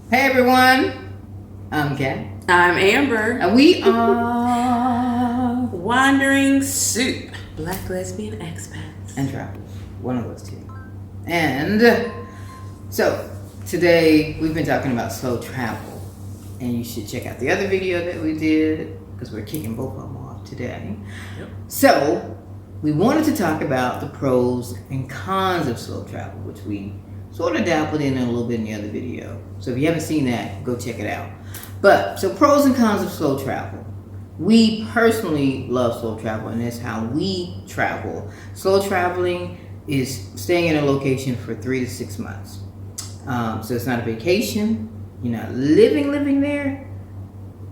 Hey everyone, I'm Kat. I'm Amber. And we are Wandering Soup, Black Lesbian Expats. and travel. One of those two. And so today we've been talking about slow travel. And you should check out the other video that we did because we're kicking both of them off today. Yep. So we wanted to talk about the pros and cons of slow travel, which we sort of dabbled in a little bit in the other video. So if you haven't seen that, go check it out. But so pros and cons of slow travel. We personally love slow travel, and that's how we travel. Slow traveling is staying in a location for 3 to 6 months. So it's not a vacation. You're not living there.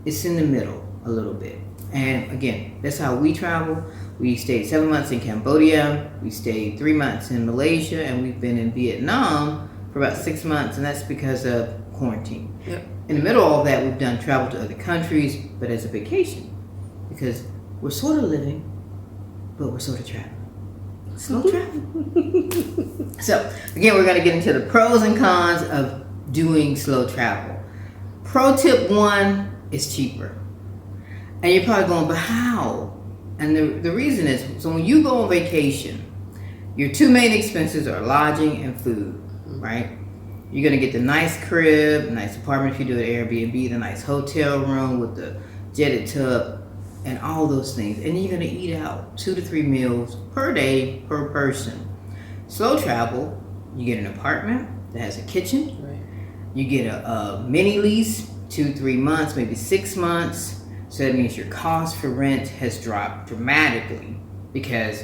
It's in the middle a little bit. And again, that's how we travel. We stayed 7 months in Cambodia. We stayed 3 months in Malaysia, and we've been in Vietnam for about 6 months, and that's because of quarantine. Yep. In the middle of all that, we've done travel to other countries, but as a vacation, because we're sort of living, but we're sort of traveling. Slow travel. So again, we're going to get into the pros and cons of doing slow travel. Pro tip 1 is cheaper. And you're probably going, but how? And the reason is, so when you go on vacation, your two main expenses are lodging and food, right? You're going to get the nice crib, nice apartment if you do it Airbnb, the nice hotel room with the jetted tub, and all those things. And you're going to eat out 2 to 3 meals per day per person. Slow travel, you get an apartment that has a kitchen. Right. You get a mini lease, 2-3 months, maybe 6 months. So that means your cost for rent has dropped dramatically because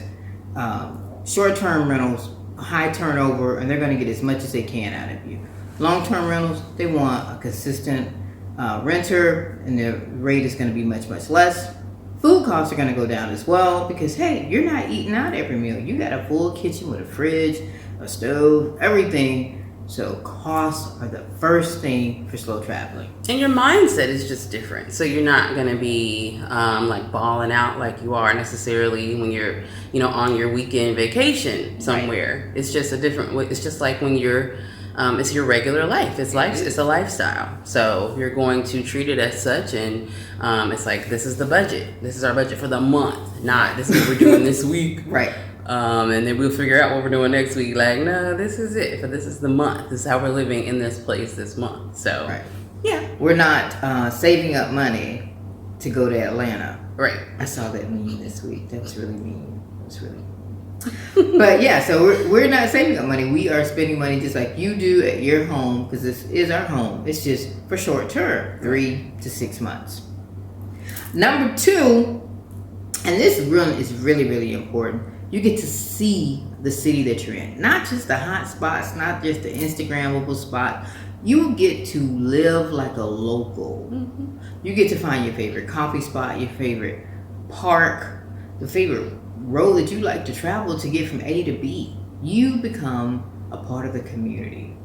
short-term rentals, high turnover, and they're going to get as much as they can out of you. Long-term rentals, they want a consistent renter, and the rate is going to be much, much less. Food costs are going to go down as well because, hey, you're not eating out every meal. You got a full kitchen with a fridge, a stove, everything. So costs are the first thing for slow traveling. And your mindset is just different. So you're not going to be like balling out like you are necessarily when you're, on your weekend vacation somewhere. Right. It's just a different way. It's just like when you're, it's your regular life. It's a lifestyle. So you're going to treat it as such. And it's like, this is the budget. This is our budget for the month. Not this is what we're doing this week. Right. And then we'll figure out what we're doing next week. Like, no, this is it. But this is the month. This is how we're living in this place this month. So, right. Yeah. We're not saving up money to go to Atlanta. Right. I saw that meme this week. That was really mean. That was really mean. But yeah, so we're not saving up money. We are spending money just like you do at your home, because this is our home. It's just for short term, 3 to 6 months. Number 2, and this one is really, really important. You get to see the city that you're in. Not just the hot spots, not just the Instagrammable spot. You get to live like a local. Mm-hmm. You get to find your favorite coffee spot, your favorite park, the favorite road that you like to travel to get from A to B. You become a part of the community.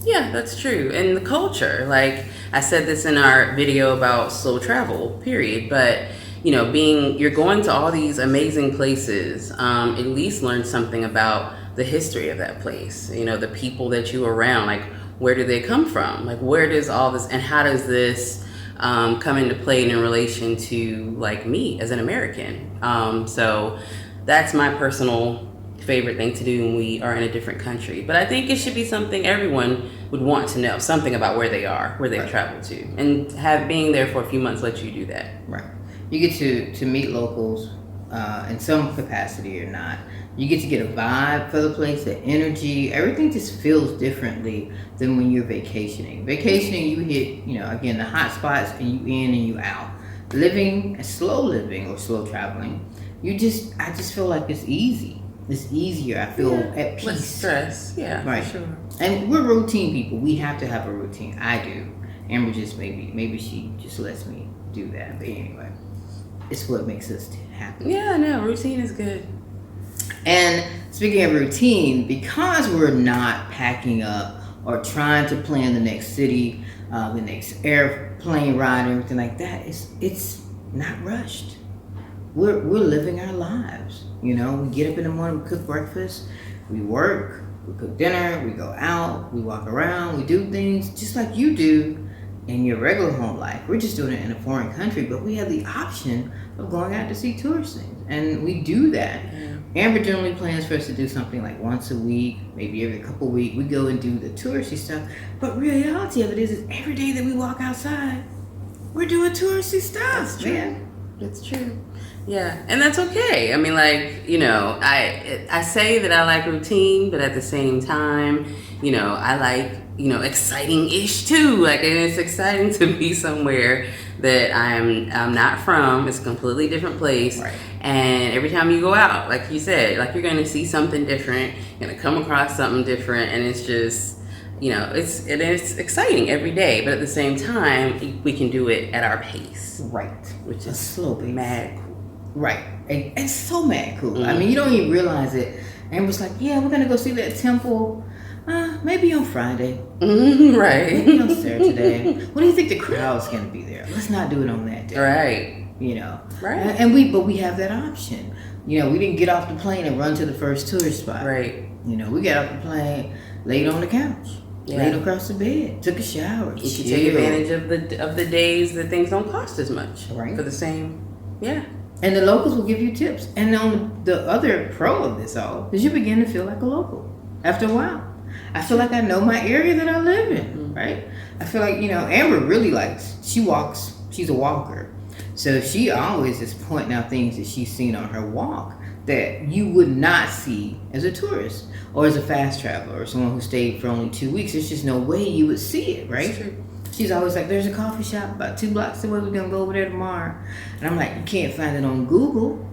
Yeah, that's true. And the culture, like I said this in our video about slow travel, period. But you're going to all these amazing places, at least learn something about the history of that place. The people that you are around, like where do they come from? Like where does all this, and how does this come into play in relation to like me as an American? So that's my personal favorite thing to do when we are in a different country. But I think it should be something everyone would want to know, something about where they are, where they've traveled to, and being there for a few months lets you do that. Right. You get to meet locals in some capacity or not. You get to get a vibe for the place, the energy. Everything just feels differently than when you're vacationing. Vacationing, you hit, again, the hot spots, and you in and you out. Slow living or slow traveling, I just feel like it's easy. It's easier. I feel at peace. Less stress. Yeah, right. For sure. And we're routine people. We have to have a routine. I do. Amber just maybe she just lets me do that. But anyway, it's what makes us happy. Yeah, no, routine is good. And speaking of routine, because we're not packing up or trying to plan the next city, the next airplane ride, and everything like that, it's not rushed. We're living our lives. We get up in the morning, we cook breakfast, we work, We cook dinner, we go out, we walk around, we do things just like you do in your regular home life. We're just doing it in a foreign country, but we have the option of going out to see tourist things, and we do that. Amber generally plans for us to do something like once a week, maybe every couple of weeks. We go and do the touristy stuff, but reality of it is every day that we walk outside, we're doing touristy stuff, man. That's true. Yeah, and that's okay. I mean, like, you know, I say that I like routine, but at the same time, you know, I like, you know, exciting-ish too. Like, and it's exciting to be somewhere that I'm not from. It's a completely different place. Right. And every time you go out, like you said, like you're gonna see something different, you're gonna come across something different, and it's just, you know, it's exciting every day. But at the same time, we can do it at our pace. Right. Which A is slow pace. mad cool. Right. And it's so mad cool. I mean, you don't even realize it. Amber's like, yeah, we're gonna go see that temple. Maybe on Friday. Right. Maybe on Saturday. When do you think the crowd's gonna be there? Let's not do it on that day. Right. You know. Right. But we have that option. You know, we didn't get off the plane and run to the first tourist spot. Right. You know, we got off the plane, laid on the couch, laid across the bed, took a shower. You can take advantage of the days that things don't cost as much. Right. For the same. Yeah. And the locals will give you tips. And on the other pro of this all is you begin to feel like a local after a while. I feel like I know my area that I live in, right? I feel like, you know, Amber really she walks, she's a walker. So she always is pointing out things that she's seen on her walk that you would not see as a tourist or as a fast traveler or someone who stayed for only 2 weeks. There's just no way you would see it, right? That's true. She's always like, there's a coffee shop about 2 blocks away. We're going to go over there tomorrow. And I'm like, you can't find it on Google.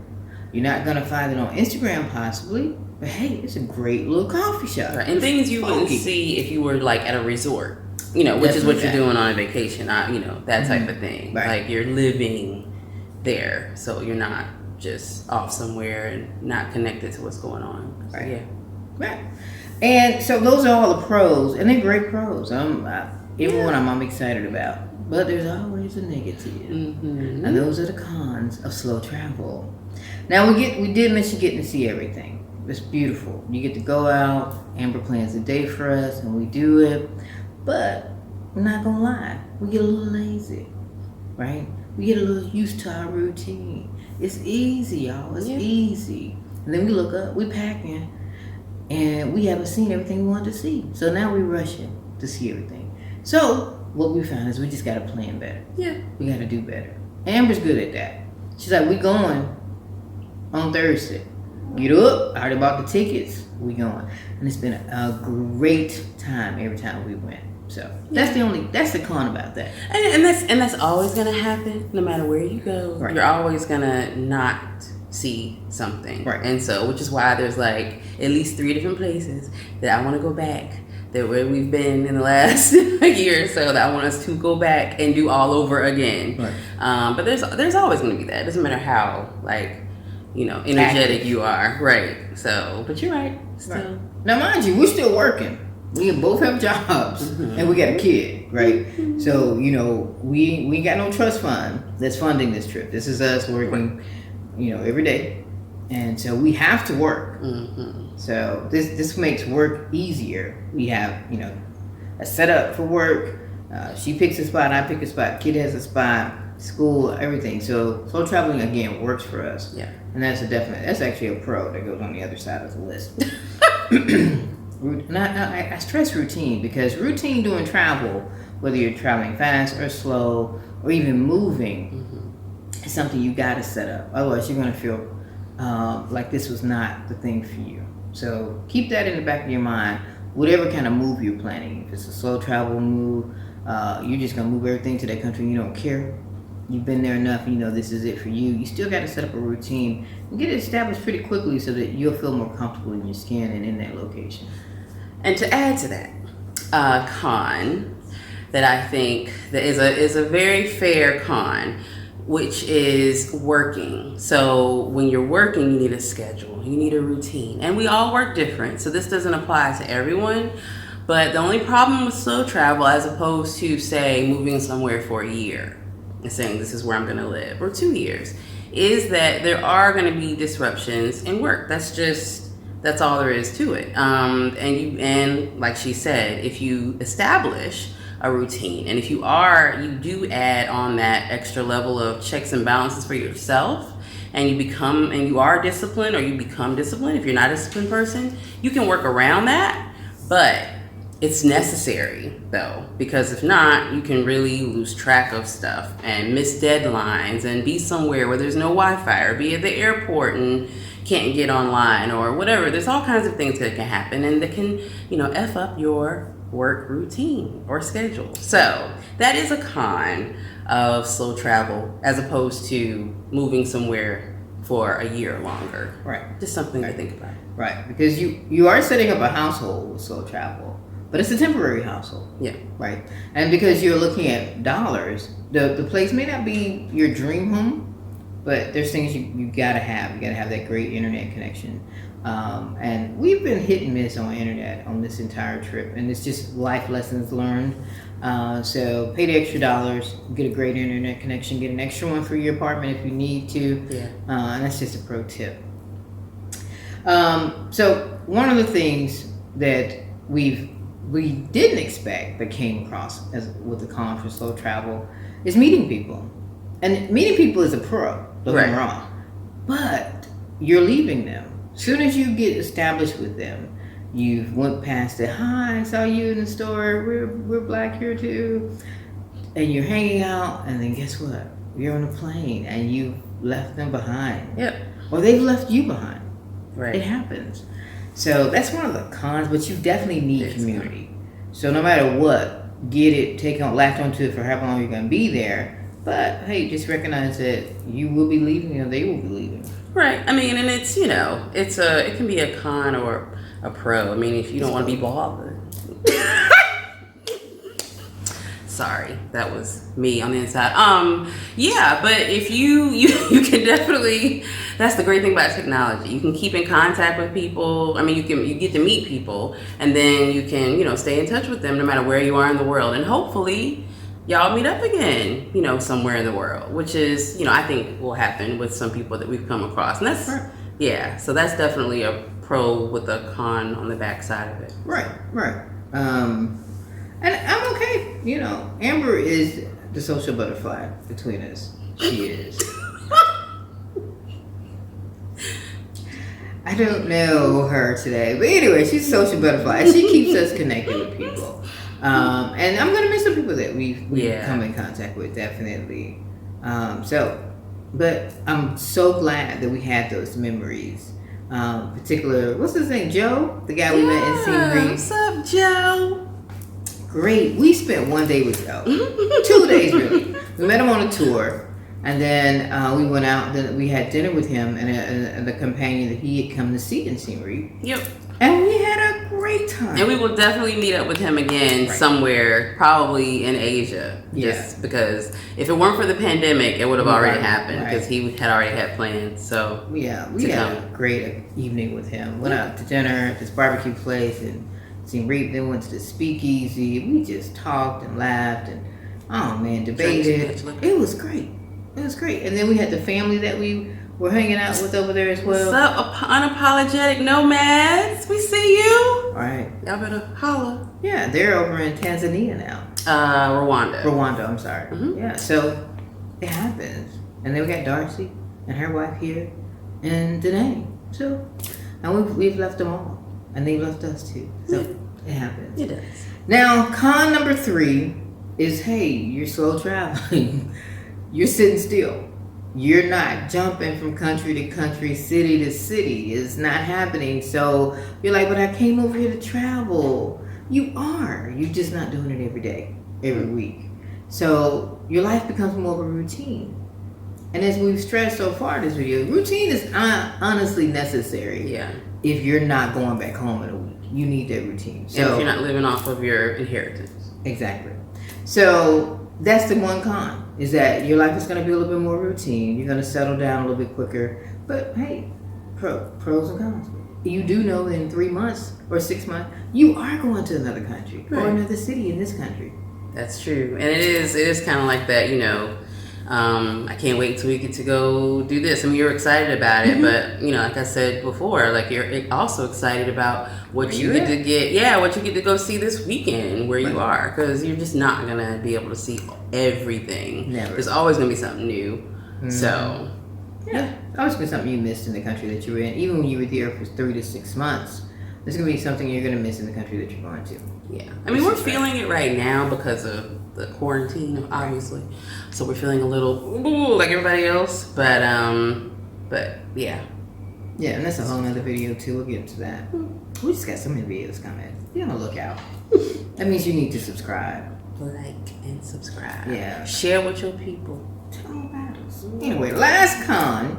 You're not going to find it on Instagram possibly. But hey, it's a great little coffee shop. Right. And things you wouldn't see if you were like at a resort, you know, which is what you're doing on a vacation, you know, that type of thing. Right. Like you're living there. So you're not just off somewhere and not connected to what's going on. So, Right. yeah. Right. And so those are all the pros, and they're great pros. Everyone I'm excited about. But there's always a negative. Mm-hmm. And those are the cons of slow travel. Now we did mention getting to see everything. It's beautiful. You get to go out. Amber plans a day for us, and we do it. But I'm not gonna lie, we get a little lazy, right? We get a little used to our routine. It's easy, y'all. It's easy. And then we look up, we packing, and we haven't seen everything we wanted to see. So now we're rushing to see everything. So what we found is we just gotta plan better. Yeah. We gotta do better. Amber's good at that. She's like, we going on Thursday. Get up, I already bought the tickets, we going. And it's been a great time every time we went. So that's the con about that. And that's always gonna happen no matter where you go. Right. You're always gonna not see something. Right. And so, which is why there's like at least 3 different places that I want to go back, that where we've been in the last year or so, that I want us to go back and do all over again. Right. But there's always gonna be that. It doesn't matter how energetic you are. Right. So, but you're right. Still. Right. Now mind you, we're still working. We both have jobs, and we got a kid, right? So, we ain't got no trust fund that's funding this trip. This is us working, every day. And so we have to work. Mm-hmm. So this makes work easier. We have, a setup for work. She picks a spot, I pick a spot. Kid has a spot, school, everything. So slow traveling, again, works for us. Yeah. And that's actually a pro that goes on the other side of the list. And I stress routine because routine during travel, whether you're traveling fast or slow or even moving, is something you got to set up. Otherwise, you're going to feel like this was not the thing for you. So keep that in the back of your mind. Whatever kind of move you're planning, if it's a slow travel move, you're just going to move everything to that country and you don't care. You've been there enough, this is it for you. You still got to set up a routine and get it established pretty quickly so that you'll feel more comfortable in your skin and in that location. And to add to that, con that I think that is a very fair con, which is working. So when you're working, you need a schedule, you need a routine, and we all work different. So this doesn't apply to everyone. But the only problem with slow travel, as opposed to say moving somewhere for a year and saying this is where I'm going to live, or 2 years, is that there are going to be disruptions in work. That's That's all there is to it. And like she said, if you establish a routine, and if you do add on that extra level of checks and balances for yourself, and you are disciplined, or you become disciplined. If you're not a disciplined person, you can work around that, but it's necessary though, because if not, you can really lose track of stuff and miss deadlines and be somewhere where there's no Wi-Fi, or be at the airport and can't get online, or whatever. There's all kinds of things that can happen, and that can, F up your work routine or schedule. So that is a con of slow travel, as opposed to moving somewhere for a year or longer. Right. Just something to think about. Right, because you are setting up a household with slow travel, but it's a temporary household. Yeah. Right. And because you're looking at dollars, the place may not be your dream home, but there's things you gotta have. You gotta have that great internet connection. And we've been hit and miss on internet on this entire trip, and it's just life lessons learned. So pay the extra dollars, get a great internet connection, get an extra one for your apartment if you need to. Yeah. And that's just a pro tip. So one of the things that we didn't expect that came across with the con for slow travel is meeting people. And meeting people is a pro, don't get me wrong. But you're leaving them. As soon as you get established with them, you went past it. Hi, I saw you in the store. We're black here too. And you're hanging out, and then guess what? You're on a plane and you left them behind. Yep. Or they've left you behind. Right. It happens. So that's one of the cons, but you definitely need community. So no matter what, get it, latch onto it for how long you're gonna be there. But hey, just recognize that you will be leaving or they will be leaving. Right. I mean, and it's, it can be a con or a pro. I mean, if you don't want to be bothered. Sorry, that was me on the inside. Yeah, but if you can definitely, that's the great thing about technology. You can keep in contact with people. I mean, you get to meet people, and then you can, stay in touch with them no matter where you are in the world. And hopefully y'all meet up again, somewhere in the world, which is, I think will happen with some people that we've come across. And that's, yeah, so that's definitely a pro with a con on the backside of it. Right. And I'm okay. Amber is the social butterfly between us. She is. I don't know her today. But anyway, she's a social butterfly. She keeps us connected with people. And I'm going to miss the people that we've come in contact with, definitely. But I'm so glad that we had those memories. Particular, what's his name? Joe? The guy we met in Scenery. What's up, Joe? Great. We spent one day with Joe. 2 days, really. We met him on a tour, and then we went out. Then we had dinner with him and the companion that he had come to see in Scenery. Yep. And we had a great time. And we will definitely meet up with him again somewhere, probably in Asia. Just because if it weren't for the pandemic, it would have already happened because he had already had plans. So yeah, we had a great evening with him. Went out to dinner at this barbecue place and seen Reap. Then went to the speakeasy. We just talked and laughed and debated. It was great. And then we had the family that we were hanging out with over there as well. What's up, unapologetic nomads? We see you. All right. Y'all better holla. Yeah, they're over in Tanzania now. Rwanda, I'm sorry. Mm-hmm. Yeah, so it happens. And then we got Darcy and her wife here and Danae. So, and we've left them all. And they left us too. So it happens. It does. Now, con number 3 is, hey, you're slow traveling. You're sitting still. You're not jumping from country to country, city to city. It's not happening. So you're like, but I came over here to travel. You are. You're just not doing it every day, every week. So your life becomes more of a routine. And as we've stressed so far in this video, routine is honestly necessary. Yeah. If you're not going back home in a week, you need that routine. So and if you're not living off of your inheritance. Exactly. So that's the one con, is that your life is going to be a little bit more routine. You're going to settle down a little bit quicker. But hey, pros and cons. You do know that in 3 months or 6 months, you are going to another country or another city in this country. That's true. And it is kind of like that, I can't wait till we get to go do this. I mean, you're excited about it, but like I said before, like you're also excited about what you get to get. What you get to go see this weekend where you are, because you're just not gonna be able to see everything. Never. There's always gonna be something new. So. Yeah, always been something you missed in the country that you were in. Even when you were there for 3 to 6 months, there's gonna be something you're gonna miss in the country that you're going to. Yeah, I mean, we're feeling it right now because of the quarantine, obviously. So we're feeling a little like everybody else, but yeah. Yeah, and that's a whole nother video too. We'll get into that. We just got so many videos coming. Be on the lookout. That means you need to subscribe, like, and subscribe. Yeah, share with your people. Tell them about us. Anyway, last con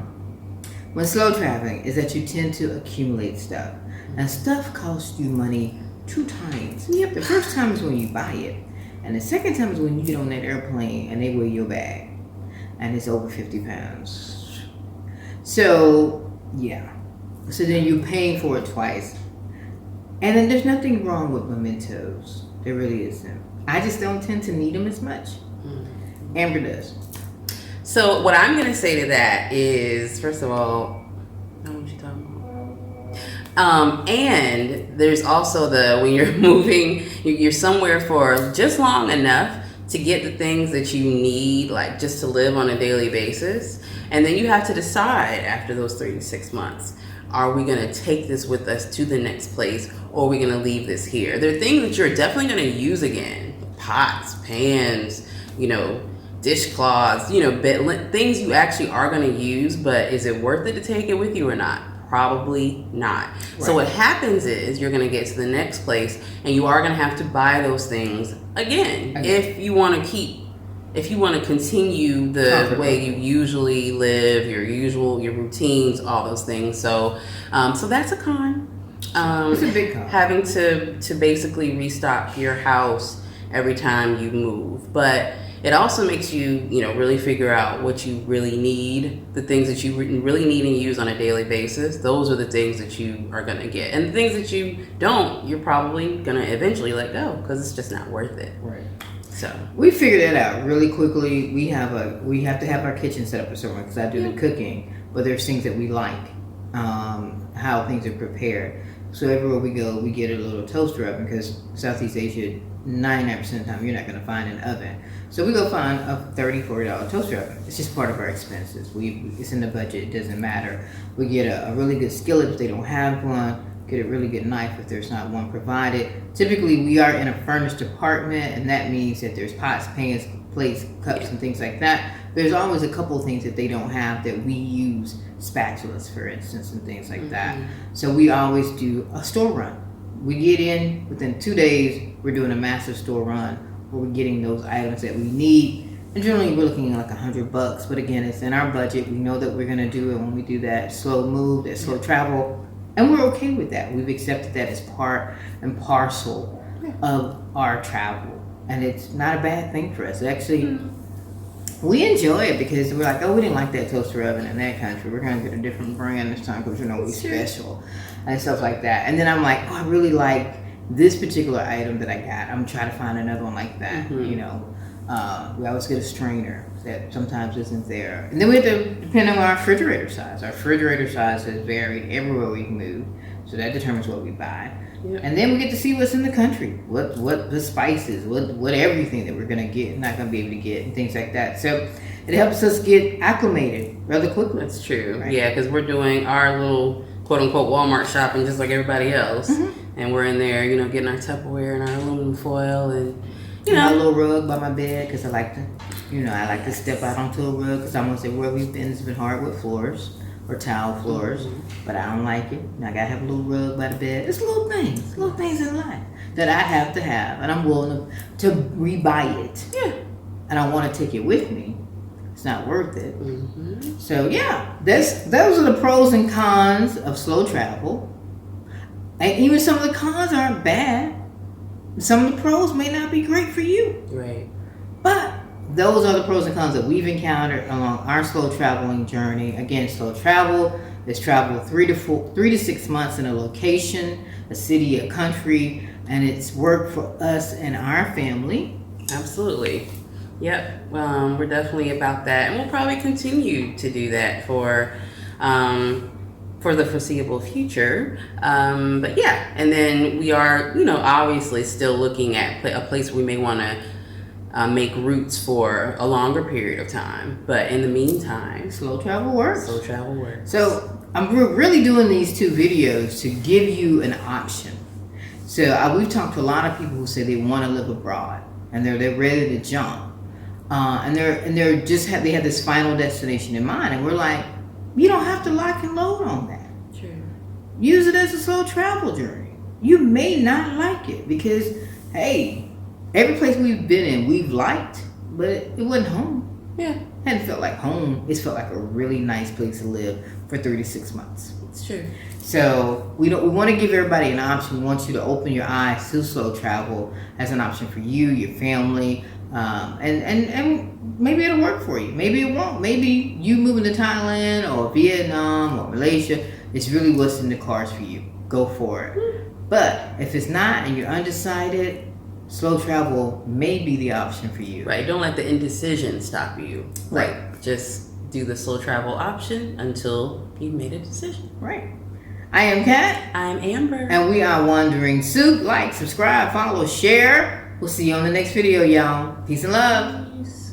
when slow traveling is that you tend to accumulate stuff, and stuff costs you money 2 times. Yep, the first time is when you buy it, and the second time is when you get on that airplane and they weigh your bag, and it's over 50 pounds. So yeah, so then you're paying for it twice, and then there's nothing wrong with mementos. There really isn't. I just don't tend to need them as much. Amber does. So what I'm gonna say to that is, first of all, I know what you're talking about. And there's also when you're moving, you're somewhere for just long enough to get the things that you need, like just to live on a daily basis. And then you have to decide after those 3 to 6 months, are we gonna take this with us to the next place, or are we gonna leave this here? There are things that you're definitely gonna use again. Pots, pans, dishcloths, things you actually are going to use, but is it worth it to take it with you or not? Probably not. Right. So what happens is you're going to get to the next place and you are going to have to buy those things again. If you want to continue the way you usually live, your routines, all those things. So that's a con. It's a big con. Having to basically restock your house every time you move, but it also makes you, really figure out what you really need. The things that you really need and use on a daily basis, those are the things that you are going to get. And the things that you don't, you're probably going to eventually let go because it's just not worth it. Right. So we figured that out really quickly. We have to have our kitchen set up a certain way because I do the cooking, but there's things that we like, how things are prepared. So everywhere we go, we get a little toaster oven because Southeast Asia, 99% of the time, you're not going to find an oven. So we go find a $30, $40 toaster oven. It's just part of our expenses. It's in the budget. It doesn't matter. We get a really good skillet if they don't have one. Get a really good knife if there's not one provided. Typically, we are in a furnished apartment, and that means that there's pots, pans, plates, cups, and things like that. There's always a couple of things that they don't have that we use, spatulas, for instance, and things like that. So we always do a store run. We get in, within 2 days, we're doing a massive store run where we're getting those items that we need. And generally, we're looking at like $100. But again, it's in our budget. We know that we're going to do it when we do that slow move, that slow travel. And we're okay with that. We've accepted that as part and parcel of our travel. And it's not a bad thing for us. Actually, we enjoy it because we're like, we didn't like that toaster oven in that country. We're going to get a different brand this time because we're special and stuff like that. And then I'm like, I really like this particular item that I got. I'm trying to find another one like that, We always get a strainer that sometimes isn't there. And then we have to depend on our refrigerator size. Our refrigerator size has varied everywhere we move. So that determines what we buy. Yep. And then we get to see what's in the country, what the spices, what everything that we're going to get, not going to be able to get, and things like that. So it helps us get acclimated rather quickly. That's true. Right? Yeah, because we're doing our little quote-unquote Walmart shopping just like everybody else. And we're in there, getting our Tupperware and our aluminum foil and, my little rug by my bed because I like to step out onto a rug because I'm going to say where we've been, it's been hardwood floors or tile floors, but I don't like it. I gotta have a little rug by the bed. It's little things in life that I have to have, and I'm willing to rebuy it. Yeah. I don't want to take it with me. It's not worth it. So yeah, those are the pros and cons of slow travel. And even some of the cons aren't bad. Some of the pros may not be great for you. Right. But those are the pros and cons that we've encountered along our slow traveling journey. Again, slow travel is travel 3 to 6 months in a location, a city, a country, and it's worked for us and our family. Absolutely. Yep, we're definitely about that, and we'll probably continue to do that for the foreseeable future. But yeah, and then we are, obviously still looking at a place we may want to make roots for a longer period of time. But in the meantime, slow travel works. Slow travel works. So I'm really doing these 2 videos to give you an option. So we've talked to a lot of people who say they want to live abroad and they're ready to jump, and they have this final destination in mind, and we're like, you don't have to lock and load on that. True. Use it as a slow travel journey. You may not like it because, hey, every place we've been in we've liked, but it wasn't home. Yeah. It hadn't felt like home. It's felt like a really nice place to live for 36 months. It's true. So we want to give everybody an option. We want you to open your eyes to slow travel as an option for you, your family, and maybe it'll work for you. Maybe it won't. Maybe you moving to Thailand or Vietnam or Malaysia, it's really what's in the cards for you. Go for it. But if it's not and you're undecided, slow travel may be the option for you. Right. Don't let the indecision stop you. Right. Like, just do the slow travel option until you've made a decision. Right. I am Kat. I'm Amber. And we are Wandering Soup. Like, subscribe, follow, share. We'll see you on the next video, y'all. Peace and love. Peace.